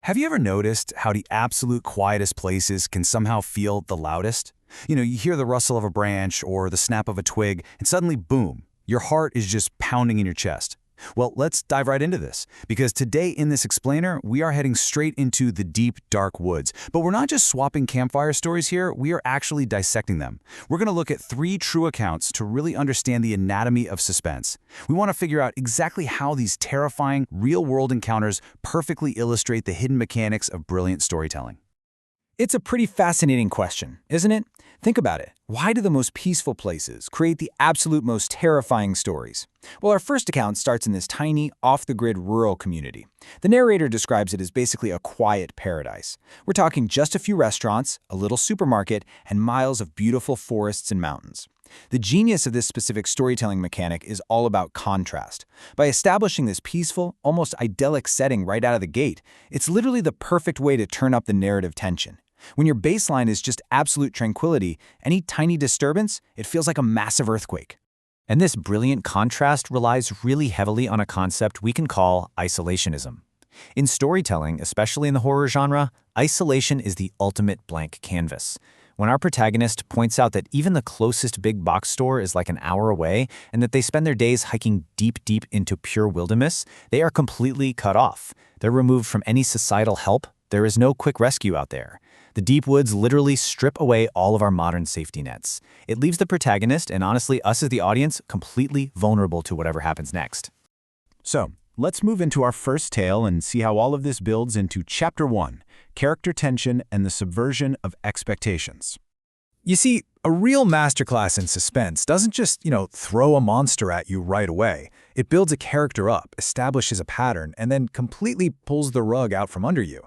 Have you ever noticed how the absolute quietest places can somehow feel the loudest? You hear the rustle of a branch or the snap of a twig, and suddenly, boom, your heart is just pounding in your chest. Well, let's dive right into this, because today in this explainer, we are heading straight into the deep, dark woods. But we're not just swapping campfire stories here, we are actually dissecting them. We're going to look at 3 true accounts to really understand the anatomy of suspense. We want to figure out exactly how these terrifying, real-world encounters perfectly illustrate the hidden mechanics of brilliant storytelling. It's a pretty fascinating question, isn't it? Think about it. Why do the most peaceful places create the absolute most terrifying stories? Well, our first account starts in this tiny, off-the-grid rural community. The narrator describes it as basically a quiet paradise. We're talking just a few restaurants, a little supermarket, and miles of beautiful forests and mountains. The genius of this specific storytelling mechanic is all about contrast. By establishing this peaceful, almost idyllic setting right out of the gate, it's literally the perfect way to turn up the narrative tension. When your baseline is just absolute tranquility, any tiny disturbance, it feels like a massive earthquake. And this brilliant contrast relies really heavily on a concept we can call isolationism. In storytelling, especially in the horror genre, isolation is the ultimate blank canvas. When our protagonist points out that even the closest big box store is like an hour away and that they spend their days hiking deep into pure wilderness, they are completely cut off. They're removed from any societal help. There is no quick rescue out there. The deep woods literally strip away all of our modern safety nets. It leaves the protagonist, and honestly us as the audience, completely vulnerable to whatever happens next. So, let's move into our first tale and see how all of this builds into Chapter 1, Character Tension and the Subversion of Expectations. You see, a real masterclass in suspense doesn't just, throw a monster at you right away. It builds a character up, establishes a pattern, and then completely pulls the rug out from under you.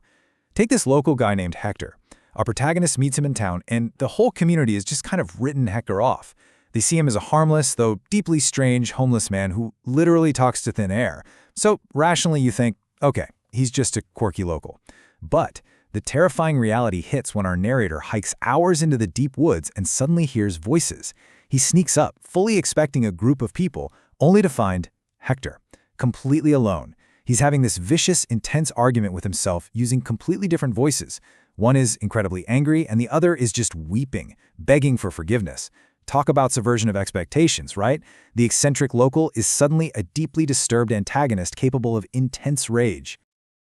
Take this local guy named Hector. Our protagonist meets him in town, and the whole community has just kind of written Hector off. They see him as a harmless, though deeply strange, homeless man who literally talks to thin air. So, rationally you think, okay, he's just a quirky local. But the terrifying reality hits when our narrator hikes hours into the deep woods and suddenly hears voices. He sneaks up, fully expecting a group of people, only to find Hector, completely alone. He's having this vicious, intense argument with himself using completely different voices. One is incredibly angry, and the other is just weeping, begging for forgiveness. Talk about subversion of expectations, right? The eccentric local is suddenly a deeply disturbed antagonist capable of intense rage.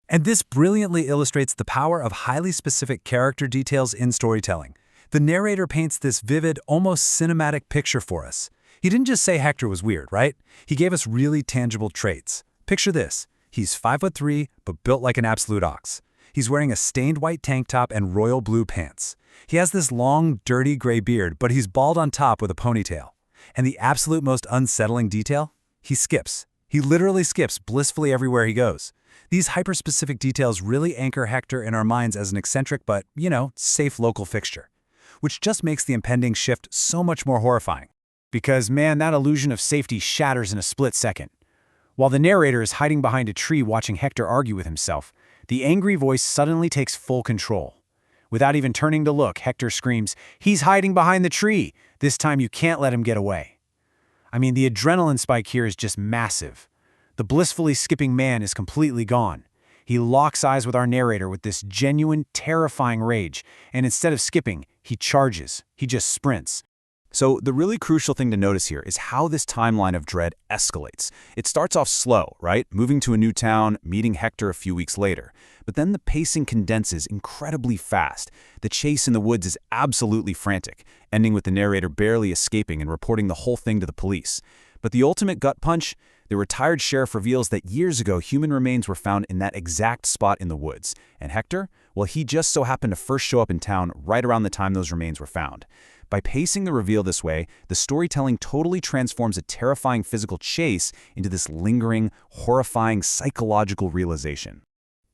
And this brilliantly illustrates the power of highly specific character details in storytelling. The narrator paints this vivid, almost cinematic picture for us. He didn't just say Hector was weird, right? He gave us really tangible traits. Picture this. He's 5'3", but built like an absolute ox. He's wearing a stained white tank top and royal blue pants. He has this long, dirty gray beard, but he's bald on top with a ponytail. And the absolute most unsettling detail? He skips. He literally skips blissfully everywhere he goes. These hyper-specific details really anchor Hector in our minds as an eccentric but, safe local fixture. Which just makes the impending shift so much more horrifying. Because, man, that illusion of safety shatters in a split second. While the narrator is hiding behind a tree watching Hector argue with himself, the angry voice suddenly takes full control. Without even turning to look, Hector screams, "He's hiding behind the tree! This time you can't let him get away." I mean, the adrenaline spike here is just massive. The blissfully skipping man is completely gone. He locks eyes with our narrator with this genuine, terrifying rage, and instead of skipping, he charges. He just sprints. So the really crucial thing to notice here is how this timeline of dread escalates. It starts off slow, right? Moving to a new town, meeting Hector a few weeks later. But then the pacing condenses incredibly fast. The chase in the woods is absolutely frantic, ending with the narrator barely escaping and reporting the whole thing to the police. But the ultimate gut punch? The retired sheriff reveals that years ago human remains were found in that exact spot in the woods. And Hector? Well, he just so happened to first show up in town right around the time those remains were found. By pacing the reveal this way, the storytelling totally transforms a terrifying physical chase into this lingering, horrifying psychological realization.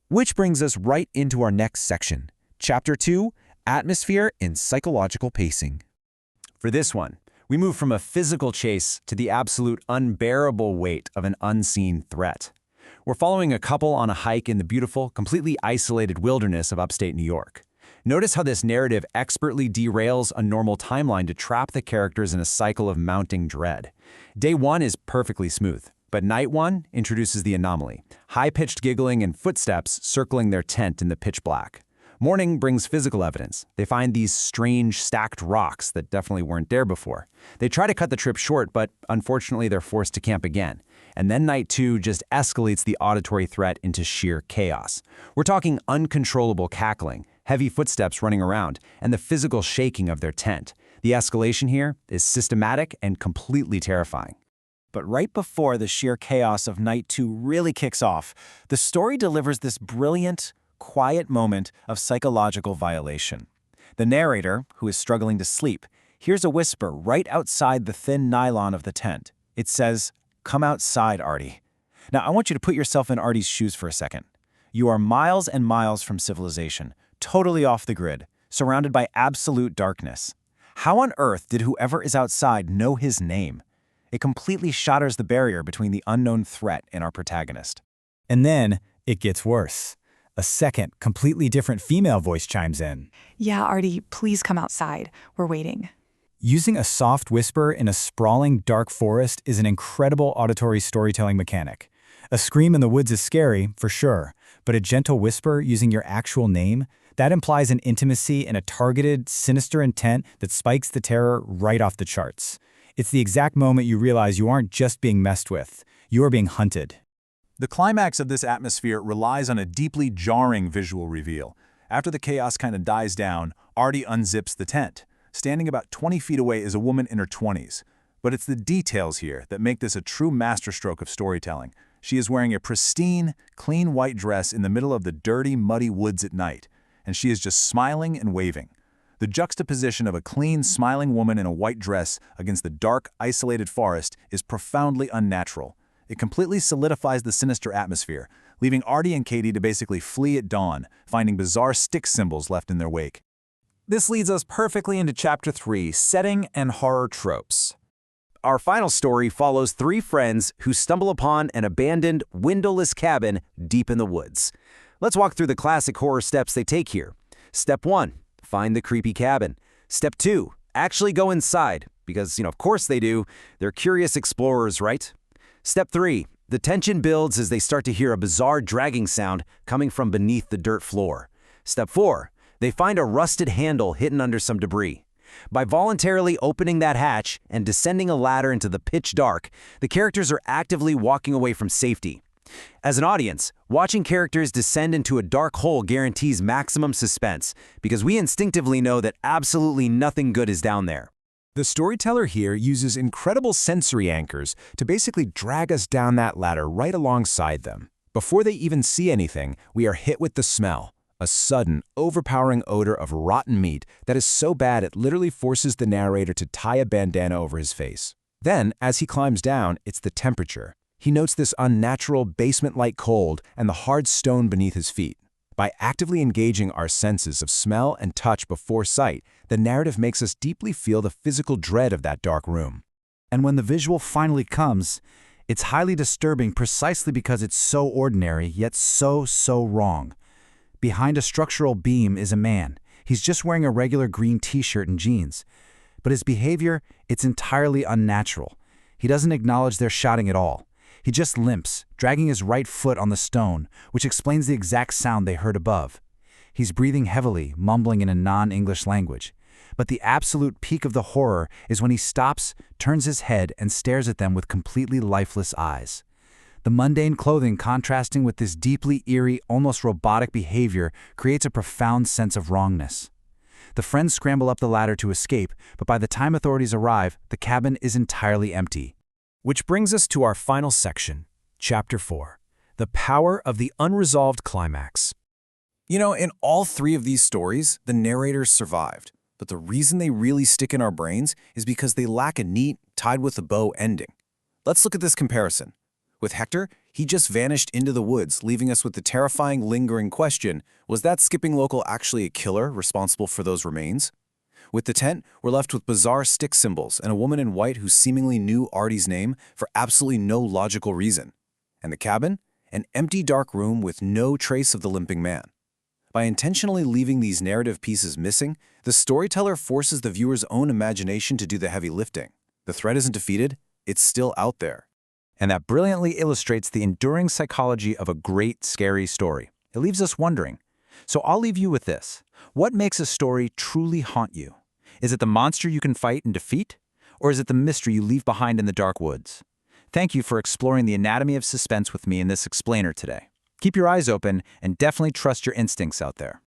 Which brings us right into our next section, Chapter 2, Atmosphere in Psychological Pacing. For this one, we move from a physical chase to the absolute unbearable weight of an unseen threat. We're following a couple on a hike in the beautiful, completely isolated wilderness of upstate New York. Notice how this narrative expertly derails a normal timeline to trap the characters in a cycle of mounting dread. Day 1 is perfectly smooth. But night one introduces the anomaly, high-pitched giggling and footsteps circling their tent in the pitch black. Morning brings physical evidence. They find these strange stacked rocks that definitely weren't there before. They try to cut the trip short, but unfortunately they're forced to camp again. And then night two just escalates the auditory threat into sheer chaos. We're talking uncontrollable cackling, heavy footsteps running around, and the physical shaking of their tent. The escalation here is systematic and completely terrifying. But right before the sheer chaos of night two really kicks off, the story delivers this brilliant, quiet moment of psychological violation. The narrator, who is struggling to sleep, hears a whisper right outside the thin nylon of the tent. It says, "Come outside, Artie." Now, I want you to put yourself in Artie's shoes for a second. You are miles and miles from civilization, totally off the grid, surrounded by absolute darkness. How on earth did whoever is outside know his name? It completely shatters the barrier between the unknown threat and our protagonist. And then it gets worse. A second, completely different female voice chimes in. "Yeah, Artie, please come outside. We're waiting." Using a soft whisper in a sprawling, dark forest is an incredible auditory storytelling mechanic. A scream in the woods is scary, for sure, but a gentle whisper using your actual name, that implies an intimacy and a targeted, sinister intent that spikes the terror right off the charts. It's the exact moment you realize you aren't just being messed with, you are being hunted. The climax of this atmosphere relies on a deeply jarring visual reveal. After the chaos kind of dies down, Artie unzips the tent. Standing about 20 feet away is a woman in her 20s. But it's the details here that make this a true masterstroke of storytelling. She is wearing a pristine, clean white dress in the middle of the dirty, muddy woods at night, and she is just smiling and waving. The juxtaposition of a clean, smiling woman in a white dress against the dark, isolated forest is profoundly unnatural. It completely solidifies the sinister atmosphere, leaving Artie and Katie to basically flee at dawn, finding bizarre stick symbols left in their wake. This leads us perfectly into Chapter 3, Setting and Horror Tropes. Our final story follows three friends who stumble upon an abandoned, windowless cabin deep in the woods. Let's walk through the classic horror steps they take here. Step 1. Find the creepy cabin. Step 2. Actually go inside, because, of course they do. They're curious explorers, right? Step 3. The tension builds as they start to hear a bizarre dragging sound coming from beneath the dirt floor. Step 4. They find a rusted handle hidden under some debris. By voluntarily opening that hatch and descending a ladder into the pitch dark, the characters are actively walking away from safety. As an audience, watching characters descend into a dark hole guarantees maximum suspense, because we instinctively know that absolutely nothing good is down there. The storyteller here uses incredible sensory anchors to basically drag us down that ladder right alongside them. Before they even see anything, we are hit with the smell, a sudden, overpowering odor of rotten meat that is so bad it literally forces the narrator to tie a bandana over his face. Then, as he climbs down, it's the temperature. He notes this unnatural, basement-like cold and the hard stone beneath his feet. By actively engaging our senses of smell and touch before sight, the narrative makes us deeply feel the physical dread of that dark room. And when the visual finally comes, it's highly disturbing precisely because it's so ordinary, yet so wrong. Behind a structural beam is a man. He's just wearing a regular green t-shirt and jeans. But his behavior, it's entirely unnatural. He doesn't acknowledge they're shouting at all. He just limps, dragging his right foot on the stone, which explains the exact sound they heard above. He's breathing heavily, mumbling in a non-English language. But the absolute peak of the horror is when he stops, turns his head, and stares at them with completely lifeless eyes. The mundane clothing contrasting with this deeply eerie, almost robotic behavior creates a profound sense of wrongness. The friends scramble up the ladder to escape, but by the time authorities arrive, the cabin is entirely empty. Which brings us to our final section, Chapter 4, The Power of the Unresolved Climax. In all three of these stories, the narrators survived. But the reason they really stick in our brains is because they lack a neat, tied-with-a-bow ending. Let's look at this comparison. With Hector, he just vanished into the woods, leaving us with the terrifying, lingering question, was that skipping local actually a killer responsible for those remains? With the tent, we're left with bizarre stick symbols and a woman in white who seemingly knew Artie's name for absolutely no logical reason. And the cabin? An empty dark room with no trace of the limping man. By intentionally leaving these narrative pieces missing, the storyteller forces the viewer's own imagination to do the heavy lifting. The threat isn't defeated, it's still out there. And that brilliantly illustrates the enduring psychology of a great, scary story. It leaves us wondering. So I'll leave you with this. What makes a story truly haunt you? Is it the monster you can fight and defeat? Or is it the mystery you leave behind in the dark woods? Thank you for exploring the anatomy of suspense with me in this explainer today. Keep your eyes open and definitely trust your instincts out there.